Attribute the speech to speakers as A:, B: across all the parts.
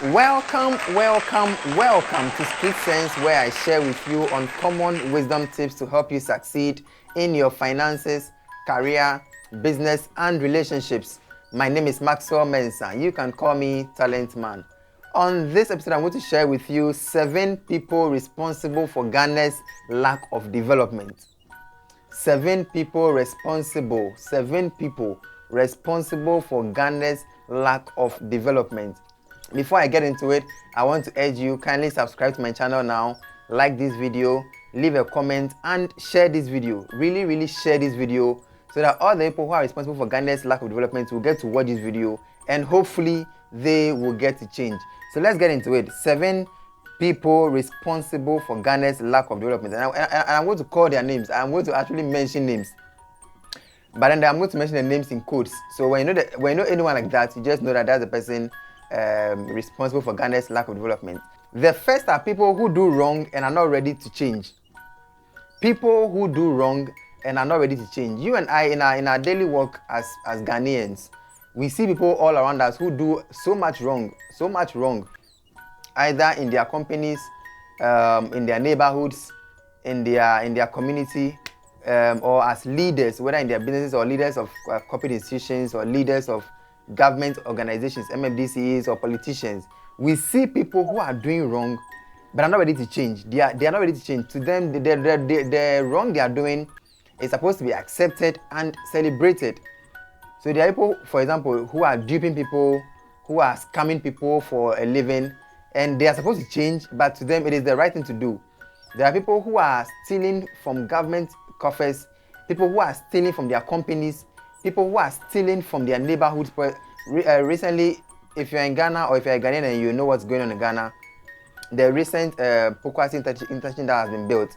A: Welcome to Street Sense, where I share with you uncommon wisdom tips to help you succeed in your finances, career, business, and relationships. My name is Maxwell Mensah. You can call me Talent Man. On this episode, I'm going to share with you 7 people responsible for Ghana's lack of development. 7 people responsible for Ghana's lack of development. Before I get into it, I want to urge you, kindly subscribe to my channel now, like this video, leave a comment, and share this video. Really share this video so that all the people who are responsible for Ghana's lack of development will get to watch this video, and hopefully they will get to change. So let's get into it. 7 people responsible for Ghana's lack of development. And I'm going to call their names. I'm going to actually mention names. But then I'm going to mention the names in quotes. So when you know anyone like that, you just know that that's the person responsible for Ghana's lack of development. The first are people who do wrong and are not ready to change. People who do wrong and are not ready to change. You and I, in our daily work as Ghanaians, we see people all around us who do so much wrong, either in their companies, in their neighborhoods, in their community, or as leaders, whether in their businesses or leaders of corporate institutions or leaders of government organizations, MFDCs, or politicians. We see people who are doing wrong but are not ready to change. They are not ready to change. To them, the wrong they are doing is supposed to be accepted and celebrated. So there are people, for example, who are duping people, who are scamming people for a living, and they are supposed to change, but to them it is the right thing to do. There are people who are stealing from government coffers, people who are stealing from their companies, people who are stealing from their neighborhoods. Recently, if you're in Ghana or if you're a Ghanaian and you know what's going on in Ghana, the recent Pokwasi interchange that has been built,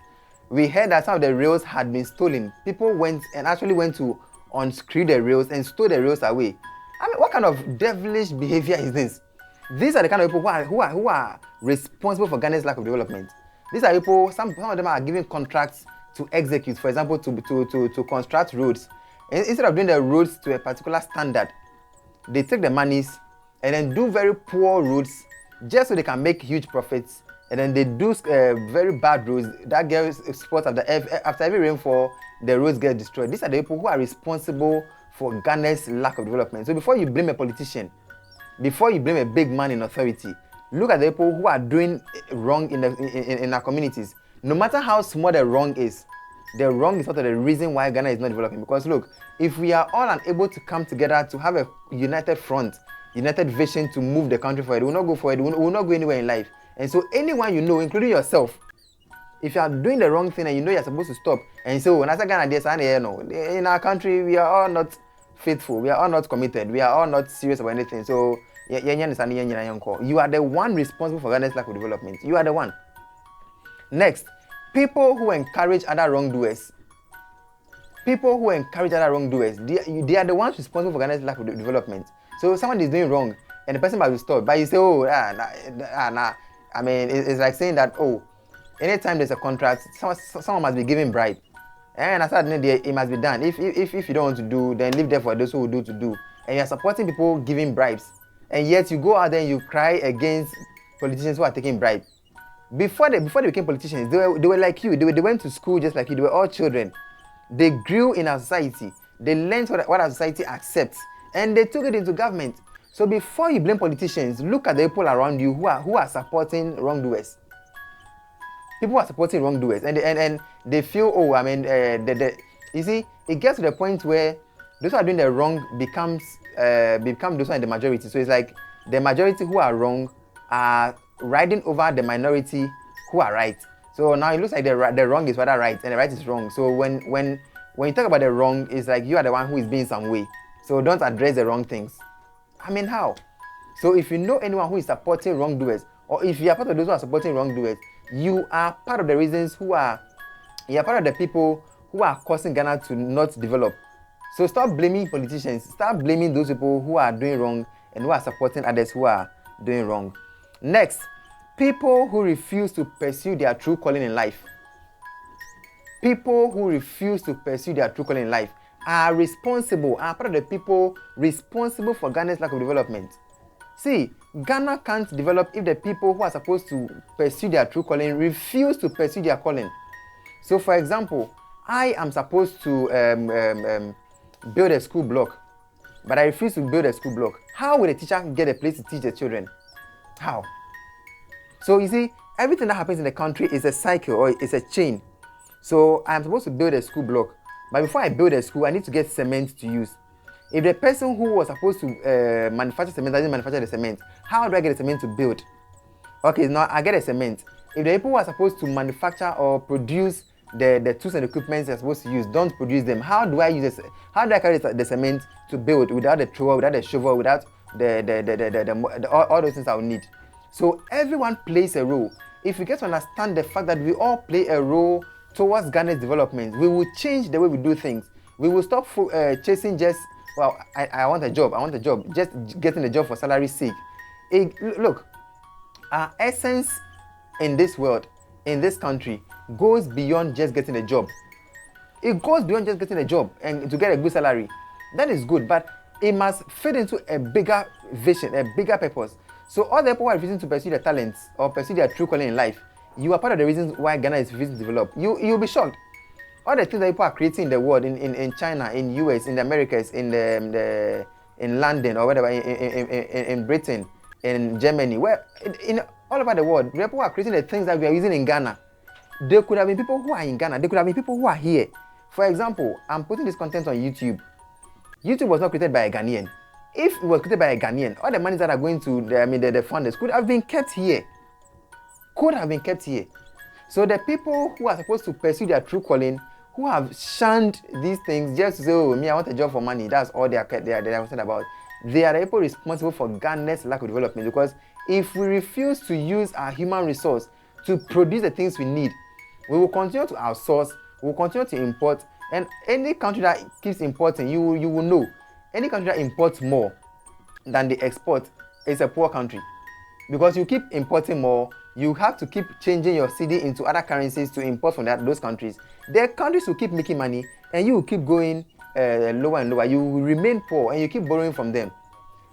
A: we heard that some of the rails had been stolen. People went to unscrew the rails and stole the rails away. I mean, what kind of devilish behavior is this? These are the kind of people who are responsible for Ghana's lack of development. These are people, some of them are given contracts to execute, for example, to construct roads. Instead of doing the roads to a particular standard, they take the monies and then do very poor roads just so they can make huge profits. And then they do very bad roads that get spots after every rainfall, the roads get destroyed. These are the people who are responsible for Ghana's lack of development. So before you blame a politician, before you blame a big man in authority, look at the people who are doing wrong in our communities. No matter how small the wrong is not the reason why Ghana is not developing. Because look, if we are all unable to come together to have a united front, united vision to move the country forward, we will not go forward, we will not go anywhere in life. And so anyone you know, including yourself, if you are doing the wrong thing and you know you're supposed to stop, and so when I say Ghana, in our country, we are all not faithful, we are all not committed, we are all not serious about anything. So you are the one responsible for Ghana's lack of development. You are the one. Next, people who encourage other wrongdoers. People who encourage other wrongdoers, they are the ones responsible for Ghana's lack of development. So someone is doing wrong and the person must be stopped, but you say, I mean, it's like saying that, anytime there's a contract, someone must be giving bribe. And as it must be done. If you don't want to do, then leave there for those who will do to do. And you're supporting people giving bribes. And yet you go out there and you cry against politicians who are taking bribes. Before they became politicians, they were like you. They went to school just like you. They were all children. They grew in our society. They learned what our society accepts, and they took it into government. So before you blame politicians, look at the people around you who are supporting wrongdoers. People are supporting wrongdoers, and they feel, you see, it gets to the point where those who are doing the wrong become those who are in the majority. So it's like the majority who are wrong are riding over the minority who are right. So now it looks like the wrong is rather right and the right is wrong. So when you talk about the wrong, it's like you are the one who is being some way. So don't address the wrong things. I mean, how? So if you know anyone who is supporting wrongdoers, or if you are part of those who are supporting wrongdoers, you are part of the reasons you are part of the people who are causing Ghana to not develop. So stop blaming politicians. Start blaming those people who are doing wrong and who are supporting others who are doing wrong. Next, people who refuse to pursue their true calling in life. People who refuse to pursue their true calling in life are part of the people responsible for Ghana's lack of development. See, Ghana can't develop if the people who are supposed to pursue their true calling refuse to pursue their calling. So, for example, I am supposed to build a school block, but I refuse to build a school block. How will a teacher get a place to teach the children? How? So you see, everything that happens in the country is a cycle or it's a chain. So I'm supposed to build a school block, but before I build a school, I need to get cement to use. If the person who was supposed to manufacture cement doesn't manufacture the cement, how do I get the cement to build? Okay, now I get a cement. If the people who are supposed to manufacture or produce the tools and equipment they're supposed to use don't produce them, how do I use this? How do I carry the cement to build without the trowel, without the shovel, without all those things I will need? So everyone plays a role. If we get to understand the fact that we all play a role towards Ghana's development, we will change the way we do things. We will stop chasing just, well, I want a job, just getting a job for salary's sake. Look, our essence in this world, in this country, goes beyond just getting a job. It goes beyond just getting a job and to get a good salary. That is good, but it must fit into a bigger vision, a bigger purpose. So all the people who are refusing to pursue their talents or pursue their true calling in life, you are part of the reasons why Ghana is refusing to develop. You'll be shocked. All the things that people are creating in the world, in China, in US, in the Americas, in London or whatever, in Britain, in Germany, where in all over the world, people are creating the things that we are using in Ghana. There could have been people who are in Ghana. There could have been people who are here. For example, I'm putting this content on YouTube. YouTube was not created by a Ghanaian. If it was created by a Ghanaian, all the monies that are going to the funders could have been kept here. Could have been kept here. So the people who are supposed to pursue their true calling, who have shunned these things just to say, oh, me, I want a job for money. That's all they are concerned about. They are the people responsible for Ghana's lack of development, because if we refuse to use our human resource to produce the things we need, we will continue to outsource, we will continue to import, and any country that keeps importing, you will know, any country that imports more than they export is a poor country. Because you keep importing more, you have to keep changing your CD into other currencies to import from those countries. The countries will keep making money, and you will keep going lower and lower. You will remain poor, and you keep borrowing from them.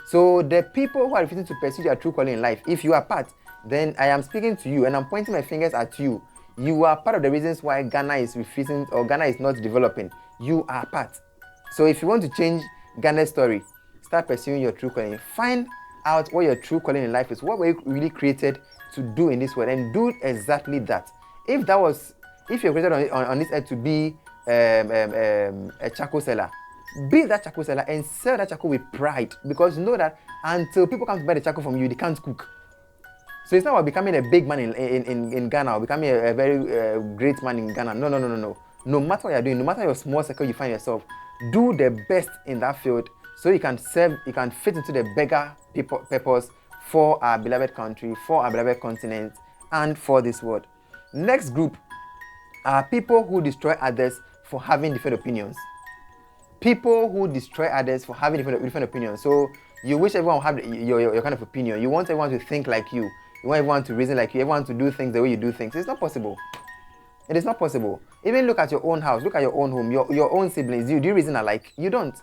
A: So the people who are refusing to pursue their true calling in life, if you are part, then I am speaking to you, and I'm pointing my fingers at you. You are part of the reasons why Ghana is refusing, or Ghana is not developing. You are part. So if you want to change Ghana's story, start pursuing your true calling. Find out what your true calling in life is. What were you really created to do in this world, and do exactly that. If you're created on this earth to be a charcoal seller, be that charcoal seller and sell that charcoal with pride, because you know that until people come to buy the charcoal from you, they can't cook. So it's not about becoming a big man in Ghana or becoming a very great man in Ghana. No. No matter what you're doing, no matter your small circle you find yourself, do the best in that field so you can serve, you can fit into the bigger purpose for our beloved country, for our beloved continent, and for this world. Next group are people who destroy others for having different opinions. People who destroy others for having different opinions. So you wish everyone would have your kind of opinion. You want everyone to think like you. You want everyone to reason like you. Everyone to do things the way you do things. It's not possible. It is not possible. Even look at your own house. Look at your own home. Your own siblings. Do you reason alike? You don't.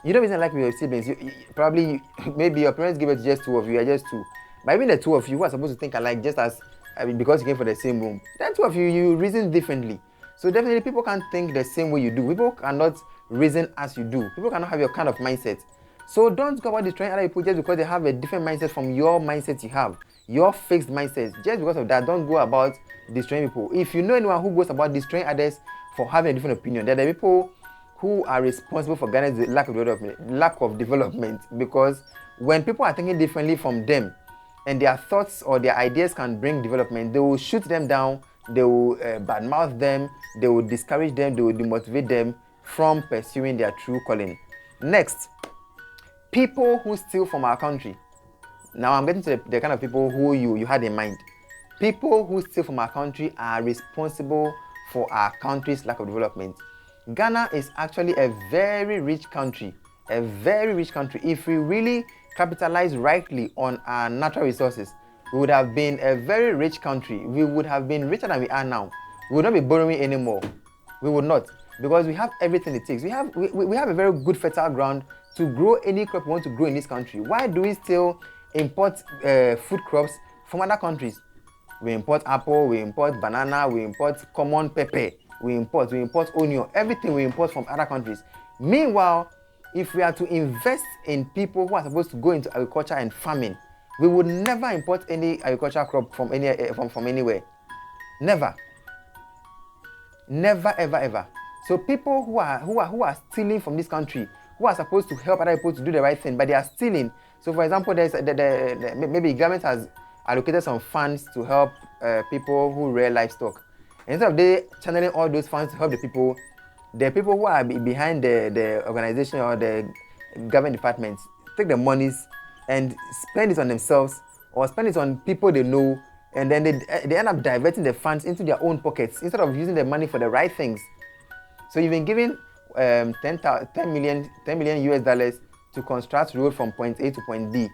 A: You don't reason alike with your siblings. Probably, maybe your parents give it to just two of you. You are just two. But even the two of you who are supposed to think alike, just as because you came from the same room, then two of you, you reason differently. So definitely people can't think the same way you do. People cannot reason as you do. People cannot have your kind of mindset. So don't go about destroying other people just because they have a different mindset from your mindset you have. Your fixed mindset. Just because of that, don't go about destroying people. If you know anyone who goes about destroying others for having a different opinion, they're the people who are responsible for Ghana's lack of development. Because when people are thinking differently from them, and their thoughts or their ideas can bring development, they will shoot them down, they will badmouth them, they will discourage them, they will demotivate them from pursuing their true calling. Next, people who steal from our country. Now I'm getting to the kind of people who you had in mind. People who steal from our country are responsible for our country's lack of development. Ghana is actually a very rich country. A very rich country. If we really capitalize rightly on our natural resources, we would have been a very rich country. We would have been richer than we are now. We would not be borrowing anymore. We would not, because we have everything it takes. We have a very good fertile ground to grow any crop we want to grow in this country. Why do we still import food crops from other countries. We import apple, we import banana, we import common pepper, we import onion, everything we import from other countries. Meanwhile, if we are to invest in people who are supposed to go into agriculture and farming, we would never import any agricultural crop from anywhere. Never. Never, ever, ever. So people who are stealing from this country, who are supposed to help other people to do the right thing, but they are stealing. So, for example, there's maybe government has allocated some funds to help people who rear livestock. Instead of they channeling all those funds to help the people who are behind the organization or the government departments take the monies and spend it on themselves or spend it on people they know, and then they end up diverting the funds into their own pockets instead of using the money for the right things. So you've been given 10 million US dollars to construct road from point A to point B,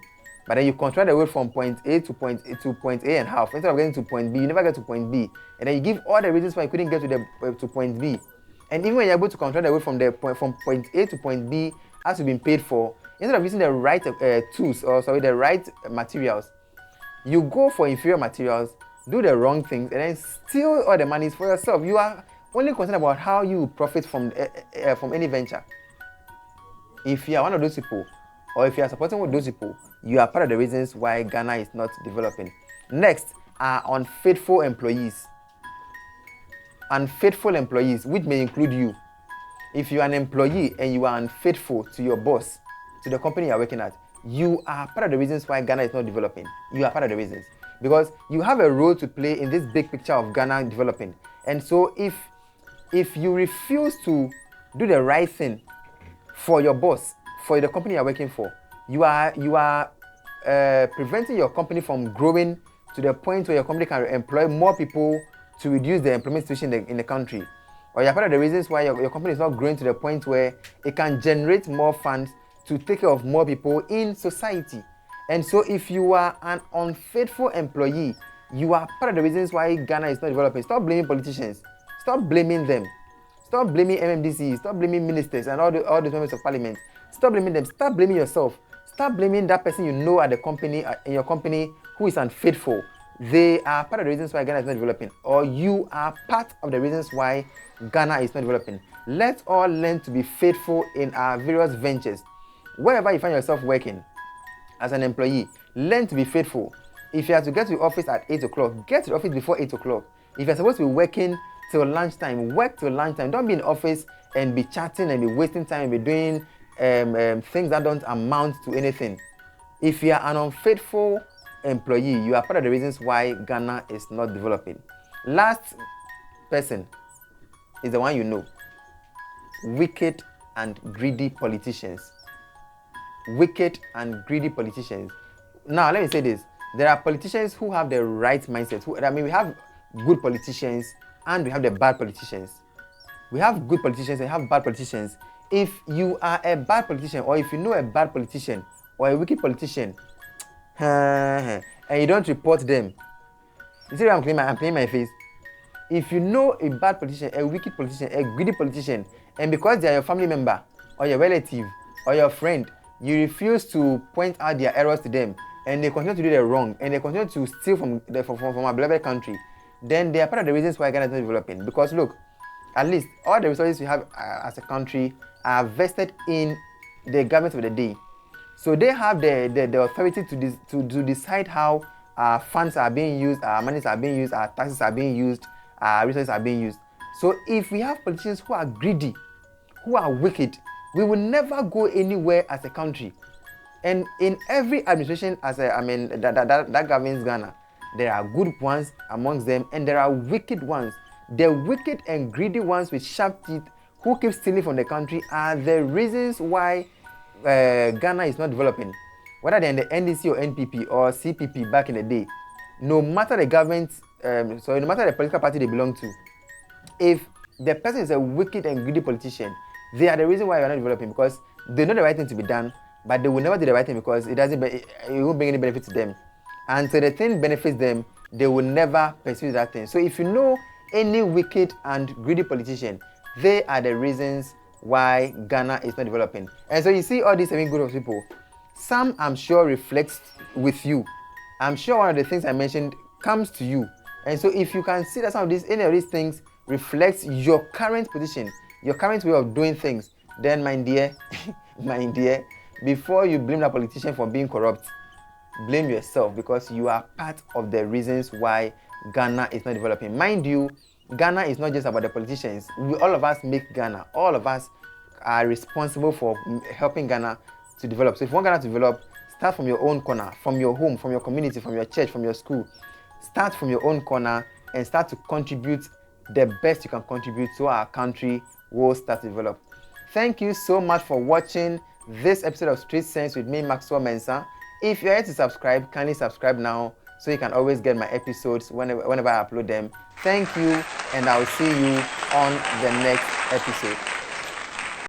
A: but then you construct the road from point A to point A and half. Instead of getting to point B, you never get to point B, and then you give all the reasons why you couldn't get to point B. And even when you're able to construct the road from point A to point B, as you've been paid for, instead of using the right the right materials, you go for inferior materials, do the wrong things, and then steal all the monies for yourself. You are only concerned about how you profit from any venture. If you are one of those people, or if you are supporting with those people, you are part of the reasons why Ghana is not developing. Next are unfaithful employees. Unfaithful employees, which may include you. If you are an employee and you are unfaithful to your boss, to the company you are working at, you are part of the reasons why Ghana is not developing. You are part of the reasons. Because you have a role to play in this big picture of Ghana developing. And so if you refuse to do the right thing for your boss, for the company you are working for, you are preventing your company from growing to the point where your company can employ more people to reduce the employment situation in the country. Or you're part of the reasons why your company is not growing to the point where it can generate more funds to take care of more people in society. And so if you are an unfaithful employee, you are part of the reasons why Ghana is not developing. Stop blaming politicians. Stop blaming them. Stop blaming MMDC. Stop blaming ministers and all the members of parliament. Stop blaming them. Stop blaming yourself. Stop blaming that person you know at the company, in your company, who is unfaithful. They are part of the reasons why Ghana is not developing, or you are part of the reasons why Ghana is not developing. Let's all learn to be faithful in our various ventures. Wherever you find yourself working as an employee, learn to be faithful. If you have to get to the office at 8 o'clock, get to the office before 8 o'clock. If you're supposed to be working till lunchtime, work till lunchtime. Don't be in the office and be chatting and be wasting time and be doing things that don't amount to anything. If you are an unfaithful employee, you are part of the reasons why Ghana is not developing. Last person is the one you know. Wicked and greedy politicians. Wicked and greedy politicians. Now, let me say this. There are politicians who have the right mindset. We have good politicians and we have the bad politicians. We have good politicians and have bad politicians. If you are a bad politician, or if you know a bad politician or a wicked politician, and you don't report them, you see I'm cleaning my face. If you know a bad politician, a wicked politician, a greedy politician, and because they are your family member or your relative or your friend, you refuse to point out their errors to them, and they continue to do the wrong, and they continue to steal from our beloved country, then they are part of the reasons why Ghana is not developing. Because look, at least all the resources we have as a country are vested in the government of the day. So they have the authority to decide how our funds are being used, our monies are being used, our taxes are being used, our resources are being used. So if we have politicians who are greedy, who are wicked, we will never go anywhere as a country. And in every administration that governs Ghana, there are good ones amongst them and there are wicked ones. The wicked and greedy ones with sharp teeth who keep stealing from the country are the reasons why Ghana is not developing. Whether they're in the NDC or NPP or CPP back in the day, no matter the government, no matter the political party they belong to, if the person is a wicked and greedy politician, they are the reason why you're not developing, because they know the right thing to be done, but they will never do the right thing because it won't bring any benefit to them. And so the thing benefits them, they will never pursue that thing. So if you know any wicked and greedy politician, they are the reasons why Ghana is not developing. And so you see all these 7 groups of people, Some, I'm sure, reflects with you. I'm sure one of the things I mentioned comes to you. And so if you can see that some of these, any of these things reflects your current position, your current way of doing things, then my dear, my dear, before you blame the politician for being corrupt, blame yourself, because you are part of the reasons why Ghana is not developing. Mind you, Ghana is not just about the politicians. All of us make Ghana. All of us are responsible for helping Ghana to develop. So if you want Ghana to develop, start from your own corner, from your home, from your community, from your church, from your school. Start from your own corner and start to contribute the best you can contribute so our country will start to develop. Thank you so much for watching this episode of Street Sense with me, Maxwell Mensah. If you're yet to subscribe, kindly subscribe now so you can always get my episodes whenever I upload them. Thank you, and I'll see you on the next episode.